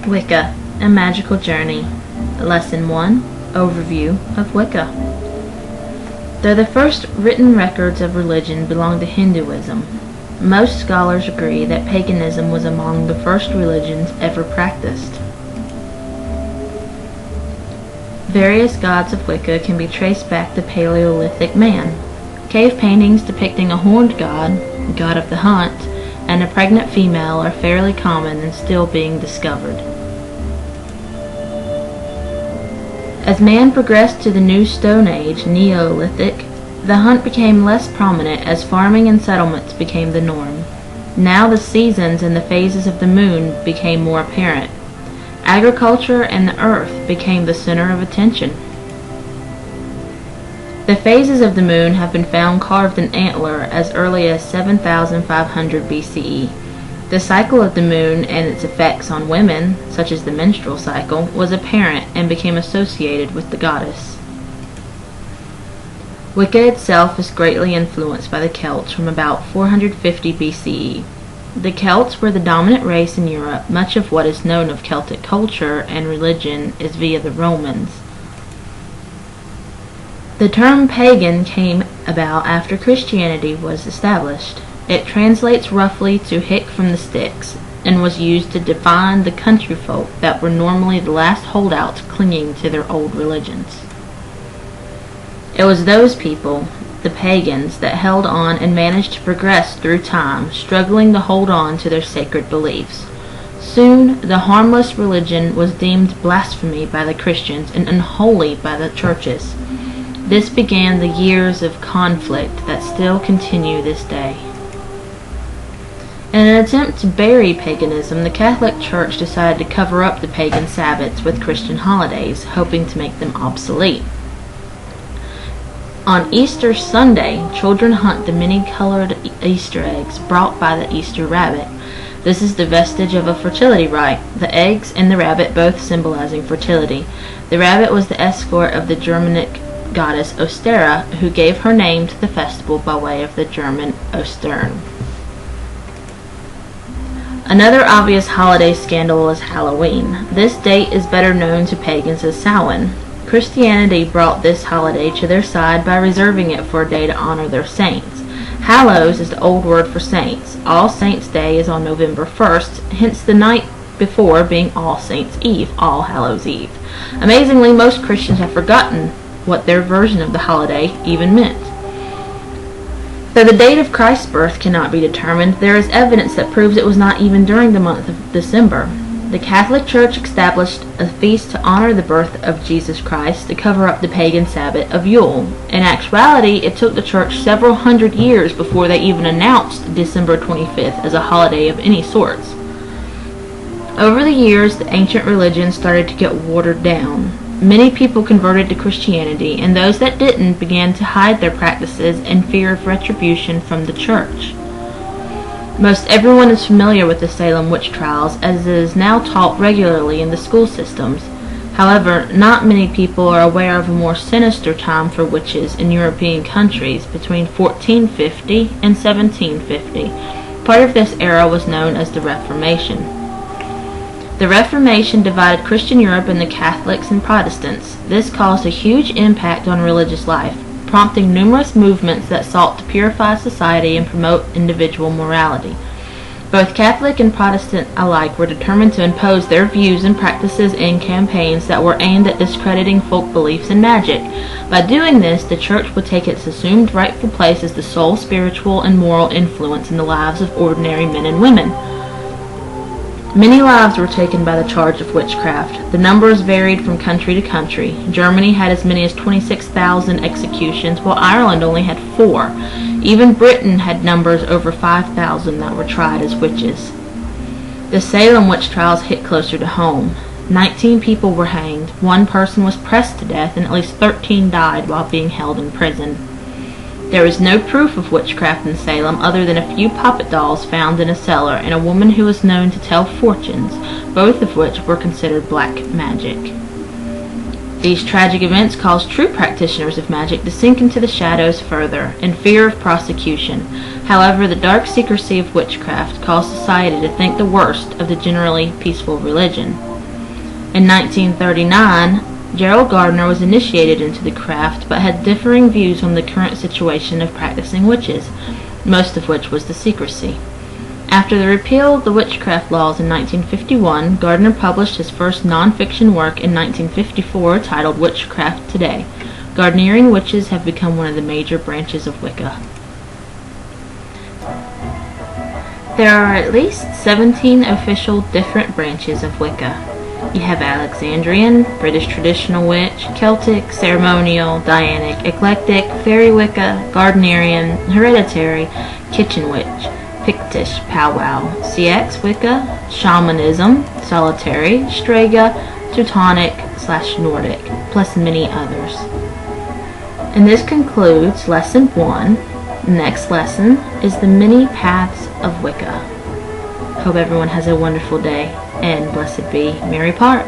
Wicca, A Magical Journey. Lesson 1, Overview of Wicca. Though the first written records of religion belong to Hinduism, most scholars agree that paganism was among the first religions ever practiced. Various gods of Wicca can be traced back to Paleolithic man. Cave paintings depicting a horned god, god of the hunt, and a pregnant female are fairly common and still being discovered. As man progressed to the New Stone Age, Neolithic, the hunt became less prominent as farming and settlements became the norm. Now the seasons and the phases of the moon became more apparent. Agriculture and the earth became the center of attention. The phases of the moon have been found carved in antler as early as 7,500 BCE. The cycle of the moon and its effects on women, such as the menstrual cycle, was apparent and became associated with the goddess. Wicca itself is greatly influenced by the Celts from about 450 BCE. The Celts were the dominant race in Europe. Much of what is known of Celtic culture and religion is via the Romans. The term pagan came about after Christianity was established. It translates roughly to hick from the sticks and was used to define the country folk that were normally the last holdouts clinging to their old religions. It was those people, the pagans, that held on and managed to progress through time, struggling to hold on to their sacred beliefs. Soon, the harmless religion was deemed blasphemy by the Christians and unholy by the churches. This began the years of conflict that still continue this day. In an attempt to bury paganism, the Catholic Church decided to cover up the pagan Sabbaths with Christian holidays, hoping to make them obsolete. On Easter Sunday, children hunt the many-colored Easter eggs brought by the Easter rabbit. This is the vestige of a fertility rite, the eggs and the rabbit both symbolizing fertility. The rabbit was the escort of the Germanic goddess Ostera, who gave her name to the festival by way of the German Ostern. Another obvious holiday scandal is Halloween. This date is better known to pagans as Samhain. Christianity brought this holiday to their side by reserving it for a day to honor their saints. Hallows is the old word for saints. All Saints' Day is on November 1st, hence the night before being All Saints' Eve, All Hallows' Eve. Amazingly, most Christians have forgotten what their version of the holiday even meant. Though the date of Christ's birth cannot be determined, there is evidence that proves it was not even during the month of December. The Catholic Church established a feast to honor the birth of Jesus Christ to cover up the pagan Sabbath of Yule. In actuality, it took the Church several hundred years before they even announced December 25th as a holiday of any sorts. Over the years, the ancient religion started to get watered down. Many people converted to Christianity, and those that didn't began to hide their practices in fear of retribution from the Church. Most everyone is familiar with the Salem witch trials, as it is now taught regularly in the school systems. However, not many people are aware of a more sinister time for witches in European countries between 1450 and 1750. Part of this era was known as the Reformation. The Reformation divided Christian Europe into Catholics and Protestants. This caused a huge impact on religious life, prompting numerous movements that sought to purify society and promote individual morality. Both Catholic and Protestant alike were determined to impose their views and practices in campaigns that were aimed at discrediting folk beliefs in magic. By doing this, the Church would take its assumed rightful place as the sole spiritual and moral influence in the lives of ordinary men and women. Many lives were taken by the charge of witchcraft. The numbers varied from country to country. Germany had as many as 26,000 executions, while Ireland only had 4. Even Britain had numbers over 5,000 that were tried as witches. The Salem witch trials hit closer to home. 19 people were hanged, 1 person was pressed to death, and at least 13 died while being held in prison. There is no proof of witchcraft in Salem other than a few puppet dolls found in a cellar and a woman who was known to tell fortunes, both of which were considered black magic. These tragic events caused true practitioners of magic to sink into the shadows further, in fear of prosecution. However, the dark secrecy of witchcraft caused society to think the worst of the generally peaceful religion. In 1939, Gerald Gardner was initiated into the craft but had differing views on the current situation of practicing witches, most of which was the secrecy. After the repeal of the witchcraft laws in 1951, Gardner published his first non-fiction work in 1954 titled Witchcraft Today. Gardnerian witches have become one of the major branches of Wicca. There are at least 17 official different branches of Wicca. You have Alexandrian, British traditional witch, Celtic, ceremonial, Dianic, eclectic, fairy Wicca, Gardnerian, hereditary, kitchen witch, Pictish, powwow, CX Wicca, shamanism, solitary, Strega, Teutonic/Nordic, plus many others. And this concludes Lesson 1. Next lesson is the many paths of Wicca. Hope everyone has a wonderful day, and blessed be Mary Part.